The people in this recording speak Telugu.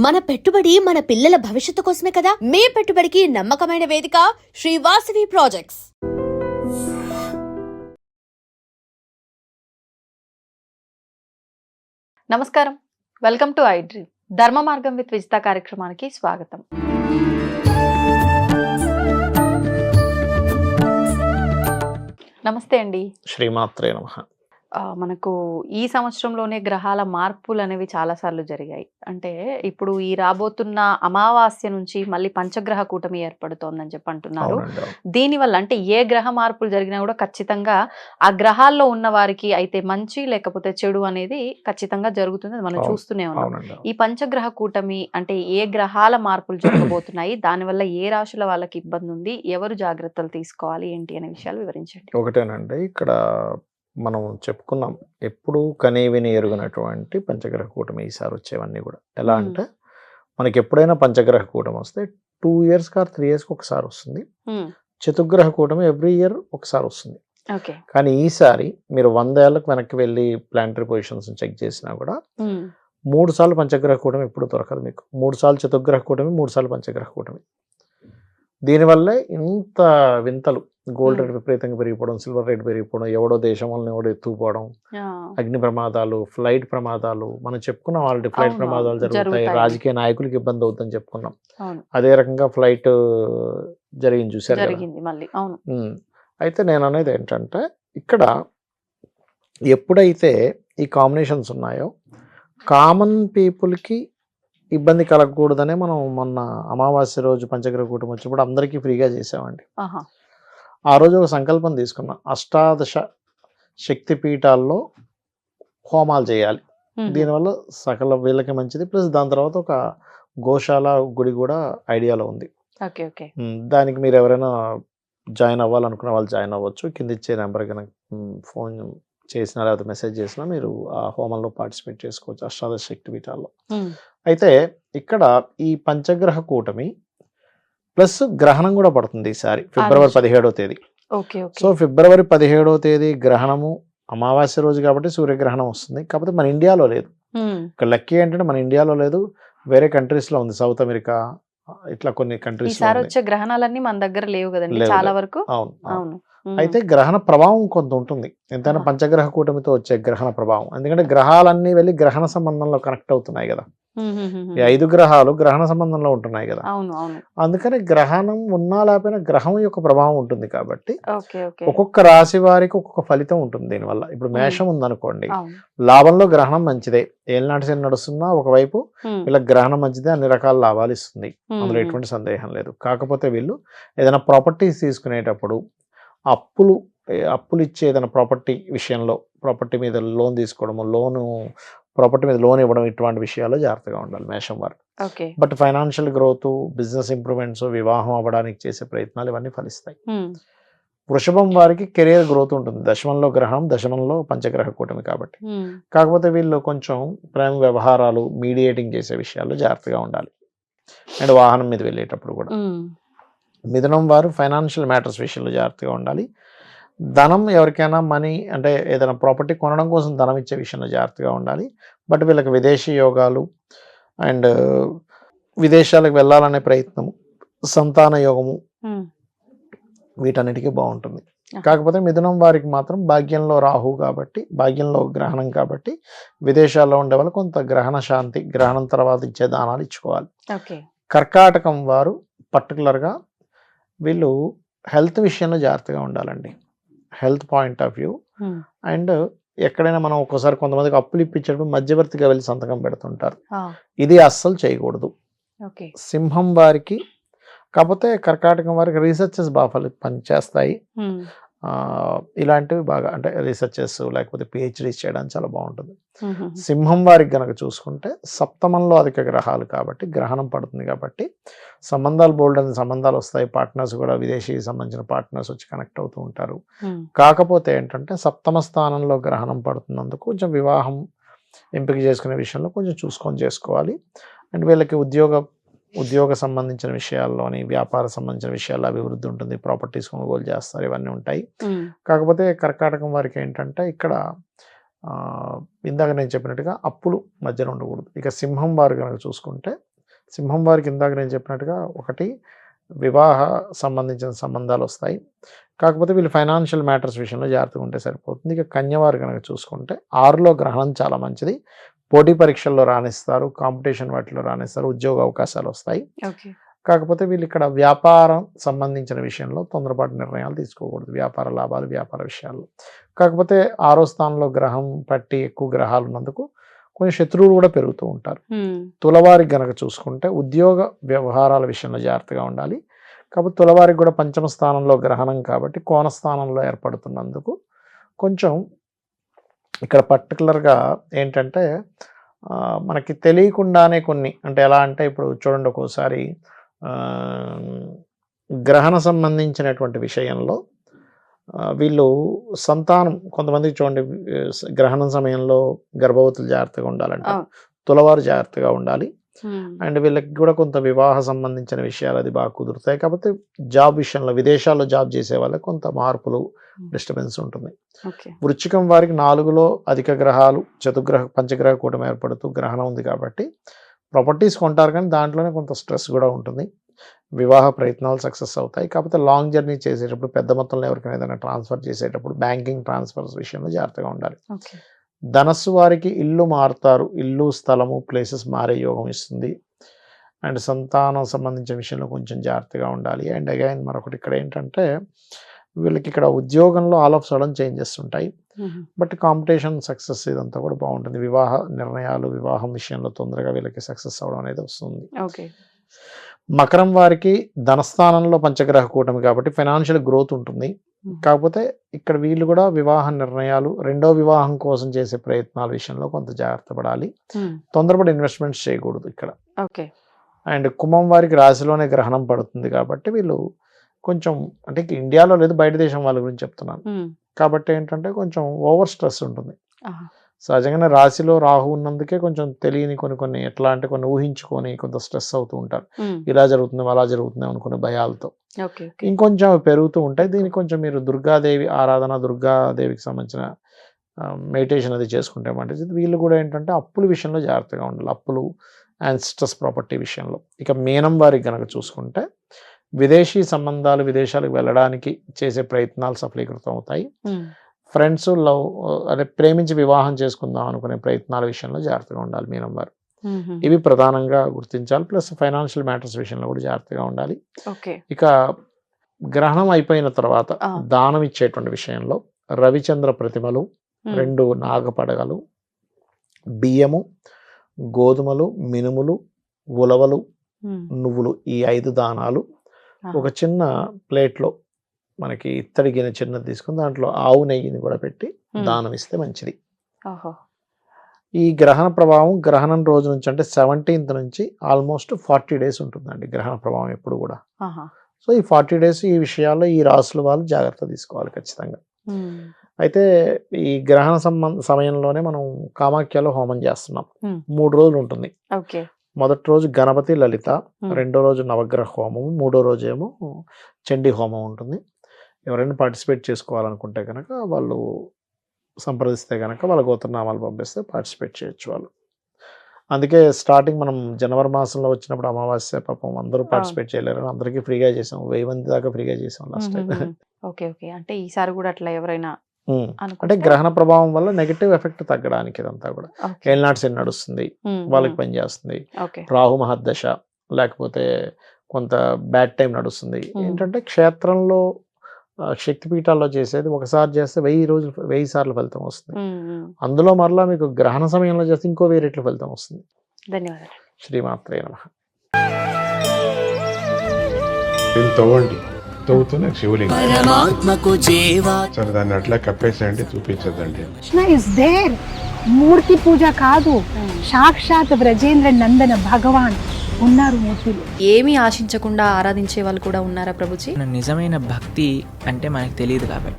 మన పెట్టుబడి మన పిల్లల భవిష్యత్తు కోసమే కదా. మీ పెట్టుబడికి నమ్మకమైన వేదిక శ్రీ వాసవి ప్రాజెక్ట్స్. నమస్కారం, వెల్కమ్ టు ఐ డ్రీమ్. ధర్మ మార్గం విత్ విజిత కార్యక్రమానికి స్వాగతం. నమస్తే అండి. శ్రీమాత్రే నమః. మనకు ఈ సంవత్సరంలోనే గ్రహాల మార్పులు అనేవి చాలాసార్లు జరిగాయి. అంటే ఇప్పుడు ఈ రాబోతున్న అమావాస్య నుంచి మళ్ళీ పంచగ్రహ కూటమి ఏర్పడుతోందని చెప్పి అంటున్నారు. దీనివల్ల అంటే ఏ గ్రహ మార్పులు జరిగినా కూడా ఖచ్చితంగా ఆ గ్రహాల్లో ఉన్న వారికి అయితే మంచి లేకపోతే చెడు అనేది ఖచ్చితంగా జరుగుతుంది. అది మనం చూస్తూనే ఉన్నాం. ఈ పంచగ్రహ కూటమి అంటే ఏ గ్రహాల మార్పులు జరగబోతున్నాయి, దానివల్ల ఏ రాశుల వాళ్ళకి ఇబ్బంది ఉంది, ఎవరు జాగ్రత్తలు తీసుకోవాలి ఏంటి అనే విషయాలు వివరించండి. ఒకటేనండి, ఇక్కడ మనం చెప్పుకున్నాం ఎప్పుడు కనేవిని ఎరుగినటువంటి పంచగ్రహ కూటమి ఈసారి వచ్చేవన్నీ కూడా. ఎలా అంటే మనకి ఎప్పుడైనా పంచగ్రహ కూటమి వస్తే 2 years or 3 years ఒకసారి వస్తుంది. చతుర్గ్రహ కూటమి ఎవ్రీ ఇయర్ ఒకసారి వస్తుంది. కానీ ఈసారి మీరు 100 ఏళ్ళకు వెనక్కి వెళ్ళి ప్లానటరీ పొజిషన్స్ చెక్ చేసినా కూడా 3 సార్లు పంచగ్రహ కూటమి ఎప్పుడు దొరకదు మీకు. 3 సార్లు చతుర్గ్రహ కూటమి, 3 సార్లు పంచగ్రహ కూటమి. దీనివల్లే ఇంత వింతలు. గోల్డ్ రేట్ విపరీతంగా పెరిగిపోవడం, సిల్వర్ రేట్ పెరిగిపోవడం, ఎవడో దేశం వల్ల ఎవడో ఎత్తుకుపోవడం, అగ్ని ప్రమాదాలు, ఫ్లైట్ ప్రమాదాలు. మనం చెప్పుకున్నాం ఆల్రెడీ ఫ్లైట్ ప్రమాదాలు జరుగుతాయి, రాజకీయ నాయకులకి ఇబ్బంది అవుతుందని చెప్పుకున్నాం. అదే రకంగా ఫ్లైట్ జరిగింది, చూసారు. అయితే నేను అనేది ఏంటంటే, ఇక్కడ ఎప్పుడైతే ఈ కాంబినేషన్స్ ఉన్నాయో కామన్ పీపుల్కి ఇబ్బంది కలగకూడదనే మనం మొన్న అమావాస్య రోజు పంచగ్రహ కూటమి వచ్చినప్పుడు అందరికీ ఫ్రీగా చేసామండి. ఆ రోజు ఒక సంకల్పం తీసుకున్నాం, 18 శక్తి పీఠాల్లో హోమాలు చేయాలి. దీనివల్ల సకల వీళ్ళకి మంచిది. ప్లస్ దాని తర్వాత ఒక గోశాల గుడి కూడా ఐడియాలో ఉంది. దానికి మీరు ఎవరైనా జాయిన్ అవ్వాలనుకున్న వాళ్ళు జాయిన్ అవ్వచ్చు. కింద ఇచ్చే నెంబర్ కనుక ఫోన్ చేసినా లేకపోతే మెసేజ్ చేసినా మీరు ఆ హోమంలో పార్టిసిపేట్ చేసుకోవచ్చు 18 శక్తి పీఠాల్లో. అయితే ఇక్కడ ఈ పంచగ్రహ కూటమి ప్లస్ గ్రహణం కూడా పడుతుంది ఈసారి ఫిబ్రవరి 17వ తేదీ. సో ఫిబ్రవరి 17వ తేదీ గ్రహణము అమావాస్య రోజు కాబట్టి సూర్యగ్రహణం వస్తుంది. కాకపోతే మన ఇండియాలో లేదు. ఇక్కడ లక్కీ ఏంటంటే మన ఇండియాలో లేదు, వేరే కంట్రీస్ లో ఉంది. సౌత్ అమెరికా ఇట్లా కొన్ని కంట్రీస్ వచ్చే గ్రహణాలన్నీ మన దగ్గర లేవు కదండి చాలా వరకు. అవును. అయితే గ్రహణ ప్రభావం కొంత ఉంటుంది ఎంతైనా పంచగ్రహ కూటమితో వచ్చే గ్రహణ ప్రభావం. ఎందుకంటే గ్రహాలన్నీ వెళ్ళి గ్రహణ సంబంధంలో కనెక్ట్ అవుతున్నాయి కదా. ఈ 5 గ్రహాలు గ్రహణ సంబంధంలో ఉంటున్నాయి కదా. అందుకని గ్రహణం ఉన్నా లేకపోయినా గ్రహం యొక్క ప్రభావం ఉంటుంది కాబట్టి ఒక్కొక్క రాశి వారికి ఒక్కొక్క ఫలితం ఉంటుంది దీనివల్ల. ఇప్పుడు మేషం ఉందనుకోండి, లాభంలో గ్రహణం మంచిదే. ఏళ్ళనాటి శని నడుస్తున్నా ఒకవైపు వీళ్ళకి గ్రహణం మంచిదే, అన్ని రకాల లాభాలు ఇస్తుంది, అందులో ఎటువంటి సందేహం లేదు. కాకపోతే వీళ్ళు ఏదైనా ప్రాపర్టీస్ తీసుకునేటప్పుడు అప్పులు ఇచ్చే ఏదైనా ప్రాపర్టీ విషయంలో, ప్రాపర్టీ మీద లోన్ తీసుకోవడము, ప్రాపర్టీ మీద లోన్ ఇవ్వడం, ఇటువంటి విషయాల్లో జాగ్రత్తగా ఉండాలి మేషం వారు. But financial growth, business improvements, వివాహం అవ్వడానికి చేసే ప్రయత్నాలు ఇవన్నీ ఫలిస్తాయి. వృషభం వారికి కెరియర్ గ్రోత్ ఉంటుంది. దశమంలో గ్రహం, దశమంలో పంచగ్రహ కూటమి కాబట్టి. కాకపోతే వీళ్ళు కొంచెం ప్రేమ వ్యవహారాలు, మీడియేటింగ్ చేసే విషయాల్లో జాగ్రత్తగా ఉండాలి. అండ్ వాహనం మీద వెళ్ళేటప్పుడు కూడా. మిథునం వారు ఫైనాన్షియల్ మ్యాటర్స్ విషయంలో జాగ్రత్తగా ఉండాలి. ధనం ఎవరికైనా మనీ అంటే ఏదైనా ప్రాపర్టీ కొనడం కోసం ధనం ఇచ్చే విషయంలో జాగ్రత్తగా ఉండాలి. బట్ వీళ్ళకి విదేశీ యోగాలు అండ్ విదేశాలకు వెళ్ళాలనే ప్రయత్నం, సంతాన యోగము, వీటన్నిటికీ బాగుంటుంది. కాకపోతే మిథునం వారికి మాత్రం భాగ్యంలో రాహు కాబట్టి, భాగ్యంలో గ్రహణం కాబట్టి విదేశాల్లో ఉండే వాళ్ళు కొంత గ్రహణ శాంతి, గ్రహణం తర్వాత ఇచ్చే దానాలు ఇచ్చుకోవాలి. కర్కాటకం వారు పర్టికులర్గా వీళ్ళు హెల్త్ విషయంలో జాగ్రత్తగా ఉండాలండి. Health point of view. And ఎక్కడైనా మనం ఒక్కోసారి కొంతమందికి అప్పులు ఇప్పించేటప్పుడు మధ్యవర్తిగా వెళ్ళి సంతకం పెడుతుంటారు, ఇది అస్సలు చేయకూడదు. సింహం వారికి, కాకపోతే కర్కాటకం వారికి రీసెర్చెస్ బాగా పనిచేస్తాయి. ఇలాంటివి బాగా అంటే రీసెర్చెస్ లేకపోతే పిహెచ్డీస్ చేయడానికి చాలా బాగుంటుంది. సింహం వారికి గనక చూసుకుంటే సప్తమంలో అధిక గ్రహాలు కాబట్టి గ్రహణం పడుతుంది కాబట్టి సంబంధాలు బోల్డ్ అని సంబంధాలు వస్తాయి. పార్ట్నర్స్ కూడా విదేశీ సంబంధించిన పార్ట్నర్స్ వచ్చి కనెక్ట్ అవుతూ ఉంటారు. కాకపోతే ఏంటంటే సప్తమ స్థానంలో గ్రహణం పడుతున్నందుకు కొంచెం వివాహం ఎంపిక చేసుకునే విషయంలో కొంచెం చూసుకొని చేసుకోవాలి. అండ్ వీళ్ళకి ఉద్యోగ సంబంధించిన విషయాల్లోని, వ్యాపార సంబంధించిన విషయాల్లో అభివృద్ధి ఉంటుంది, ప్రాపర్టీస్ కొనుగోలు చేస్తారు, ఇవన్నీ ఉంటాయి. కాకపోతే కర్కాటకం వారికి ఏంటంటే ఇక్కడ ఇందాక నేను చెప్పినట్టుగా అప్పులు మధ్యలో ఉండకూడదు. ఇక సింహం వారు కనుక చూసుకుంటే సింహం వారికి ఇందాక నేను చెప్పినట్టుగా ఒకటి వివాహ సంబంధించిన సంబంధాలు వస్తాయి. కాకపోతే వీళ్ళు ఫైనాన్షియల్ మ్యాటర్స్ విషయంలో జాగ్రత్తగా ఉంటే సరిపోతుంది. ఇక కన్యవారు కనుక చూసుకుంటే 6లో గ్రహణం చాలా మంచిది. పోటీ పరీక్షల్లో రాణిస్తారు, కాంపిటీషన్ వాటిలో రాణిస్తారు, ఉద్యోగ అవకాశాలు వస్తాయి. ఓకే. కాకపోతే వీళ్ళు ఇక్కడ వ్యాపారం సంబంధించిన విషయంలో తొందరపాటు నిర్ణయాలు తీసుకోకూడదు, వ్యాపార లాభాలు, వ్యాపార విషయాల్లో. కాకపోతే 6వ స్థానంలో గ్రహం పట్టి ఎక్కువ గ్రహాలు ఉన్నందుకు కొంచెం శత్రువులు కూడా పెరుగుతూ ఉంటారు. తులవారికి గనక చూసుకుంటే ఉద్యోగ వ్యవహారాల విషయంలో జాగ్రత్తగా ఉండాలి. కాకపోతే తులవారికి కూడా 5వ స్థానంలో గ్రహణం కాబట్టి కోణ స్థానంలో ఏర్పడుతున్నందుకు కొంచెం ఇక్కడ పర్టికులర్గా ఏంటంటే మనకి తెలియకుండానే కొన్ని, అంటే ఎలా అంటే ఇప్పుడు చూడండి, ఒక్కోసారి గ్రహణ సంబంధించినటువంటి విషయంలో వీళ్ళు సంతానం కొంతమందికి చూడండి, గ్రహణం సమయంలో గర్భవతులు జాగ్రత్తగా ఉండాలంటే తులవారు జాగ్రత్తగా ఉండాలి. అండ్ వీళ్ళకి కూడా కొంత వివాహ సంబంధించిన విషయాలు అది బాగా కుదురుతాయి. కాకపోతే జాబ్ విషయంలో విదేశాల్లో జాబ్ చేసే వాళ్ళకి కొంత మార్పులు, డిస్టర్బెన్స్ ఉంటుంది. వృశ్చికం వారికి 4లో అధిక గ్రహాలు, పంచగ్రహ కూటమి ఏర్పడుతూ గ్రహణం ఉంది కాబట్టి ప్రాపర్టీస్ కొంటారు, కానీ దాంట్లోనే కొంత స్ట్రెస్ కూడా ఉంటుంది. వివాహ ప్రయత్నాలు సక్సెస్ అవుతాయి. కాకపోతే లాంగ్ జర్నీ చేసేటప్పుడు, పెద్ద మొత్తంలో ఎవరికైనా ఏదైనా ట్రాన్స్ఫర్ చేసేటప్పుడు బ్యాంకింగ్ ట్రాన్స్ఫర్స్ విషయంలో జాగ్రత్తగా ఉండాలి. ధనస్సు వారికి ఇల్లు మారుతారు, ఇల్లు, స్థలము, ప్లేసెస్ మారే యోగం ఇస్తుంది. అండ్ సంతానం సంబంధించిన విషయంలో కొంచెం జాగ్రత్తగా ఉండాలి. అండ్ అగైన్ మరొకటి ఇక్కడ ఏంటంటే వీళ్ళకి ఇక్కడ ఉద్యోగంలో ఆల్ ఆఫ్ సడన్ చేంజెస్ ఉంటాయి. బట్ కాంపిటీషన్, సక్సెస్ ఇదంతా కూడా బాగుంటుంది. వివాహ నిర్ణయాలు, వివాహం విషయంలో తొందరగా వీళ్ళకి సక్సెస్ అవడం అనేది వస్తుంది. మకరం వారికి ధనస్థానంలో పంచగ్రహ కూటమి కాబట్టి ఫైనాన్షియల్ గ్రోత్ ఉంటుంది. కాకపోతే ఇక్కడ వీళ్ళు కూడా వివాహ నిర్ణయాలు, రెండో వివాహం కోసం చేసే ప్రయత్నాల విషయంలో కొంత జాగ్రత్త పడాలి. తొందరపడి ఇన్వెస్ట్మెంట్స్ చేయకూడదు ఇక్కడ. అండ్ కుంభం వారికి రాశిలోనే గ్రహణం పడుతుంది కాబట్టి వీళ్ళు కొంచెం, అంటే ఇండియాలో లేదు, బయట దేశం వాళ్ళ గురించి చెప్తున్నాను కాబట్టి ఏంటంటే కొంచెం ఓవర్ స్ట్రెస్ ఉంటుంది. సహజంగానే రాశిలో రాహు ఉన్నందుకే కొంచెం తెలియని కొన్ని ఎట్లా అంటే కొన్ని ఊహించుకొని కొంత స్ట్రెస్ అవుతూ ఉంటారు. ఇలా జరుగుతుంది, అలా జరుగుతుంది అనుకునే భయాలతో ఇంకొంచెం పెరుగుతూ ఉంటాయి. దీనికి కొంచెం మీరు దుర్గాదేవి ఆరాధన, దుర్గాదేవికి సంబంధించిన మెడిటేషన్ అది చేసుకుంటే మంచిది. వీళ్ళు కూడా ఏంటంటే అప్పుల విషయంలో జాగ్రత్తగా ఉండాలి, అప్పులు అండ్ స్ట్రెస్ ప్రాపర్టీ విషయంలో. ఇక మీనం వారికి కనుక చూసుకుంటే విదేశీ సంబంధాలు, విదేశాలకు వెళ్ళడానికి చేసే ప్రయత్నాలు సఫలీకృతం అవుతాయి. ఫ్రెండ్స్, లవ్, అదే ప్రేమించి వివాహం చేసుకుందాం అనుకునే ప్రయత్నాల విషయంలో జాగ్రత్తగా ఉండాలి మీనం వారు. ఇవి ప్రధానంగా గుర్తించాలి. ప్లస్ ఫైనాన్షియల్ మ్యాటర్స్ విషయంలో కూడా జాగ్రత్తగా ఉండాలి. ఇక గ్రహణం అయిపోయిన తర్వాత దానం ఇచ్చేటువంటి విషయంలో రవిచంద్ర ప్రతిమలు, 2 నాగపడగలు, బియ్యము, గోధుమలు, మినుములు, ఉలవలు, నువ్వులు, ఈ 5 దానాలు ఒక చిన్న ప్లేట్లో మనకి ఇత్తడి గిన్నె చిన్నది తీసుకుని దాంట్లో ఆవు నెయ్యిని కూడా పెట్టి దానం ఇస్తే మంచిది. ఈ గ్రహణ ప్రభావం గ్రహణం రోజు నుంచి అంటే 17th నుంచి ఆల్మోస్ట్ 40 days ఉంటుందండి గ్రహణ ప్రభావం ఎప్పుడు కూడా. సో ఈ 40 days ఈ విషయాల్లో ఈ రాసుల వాళ్ళు జాగ్రత్త తీసుకోవాలి ఖచ్చితంగా. అయితే ఈ గ్రహణ సమయంలోనే మనం కామాఖ్యలో హోమం చేస్తున్నాం. 3 రోజులు ఉంటుంది. మొదటి రోజు గణపతి లలిత, రెండో రోజు నవగ్రహ హోమం, మూడో రోజు ఏమో చండీ హోమం ఉంటుంది. ఎవరైనా పార్టిసిపేట్ చేసుకోవాలనుకుంటే కనుక వాళ్ళు సంప్రదిస్తే కనుక వాళ్ళ గోత్రనామాలు పంపిస్తే పార్టిసిపేట్ చేయొచ్చు వాళ్ళు. అందుకే స్టార్టింగ్ మనం జనవరి మాసంలో వచ్చినప్పుడు అమావాస్య పాపం అందరూ పార్టిసిపేట్ చేయలేరు, అందరికీ ఫ్రీగా చేసాం, 1000 మంది దాకా ఫ్రీగా చేసాం లాస్ట్ టైం. అంటే ఈసారి కూడా అట్లా ఎవరైనా అంటే గ్రహణ ప్రభావం వల్ల నెగటివ్ ఎఫెక్ట్ తగ్గడానికి ఇదంతా కూడా. ఏళ్ళనాటి శని నడుస్తుంది, వాళ్ళకి పనిచేస్తుంది. రాహు మహర్దశ లేకపోతే కొంత బ్యాడ్ టైం నడుస్తుంది. ఏంటంటే క్షేత్రంలో శక్తిపీఠాల్లో చేసేది ఒకసారి చేస్తే 1000 సార్లు ఫలితం వస్తుంది. అందులో మరలా మీకు గ్రహణ సమయంలో చేస్తే ఇంకో 1000 రెట్ల ఫలితం వస్తుంది. ధన్యవాదాలు. శ్రీమాత్రే నమః. తవ్వుతున్న శివలింగం సరే దాన్ని అట్లా కప్పేసేయండి, చూపించదండి. Krishna is there. మూర్తి పూజ కాదు, సాక్షాత్ బ్రజేంద్ర నందన భగవాన్ ఉన్నారు మూర్తిలో. ఏమీ ఆశించకుండా ఆరాధించే వాళ్ళు కూడా ఉన్నారా ప్రభుజీ? నిజమైన భక్తి అంటే మనకు తెలియదు కాబట్టి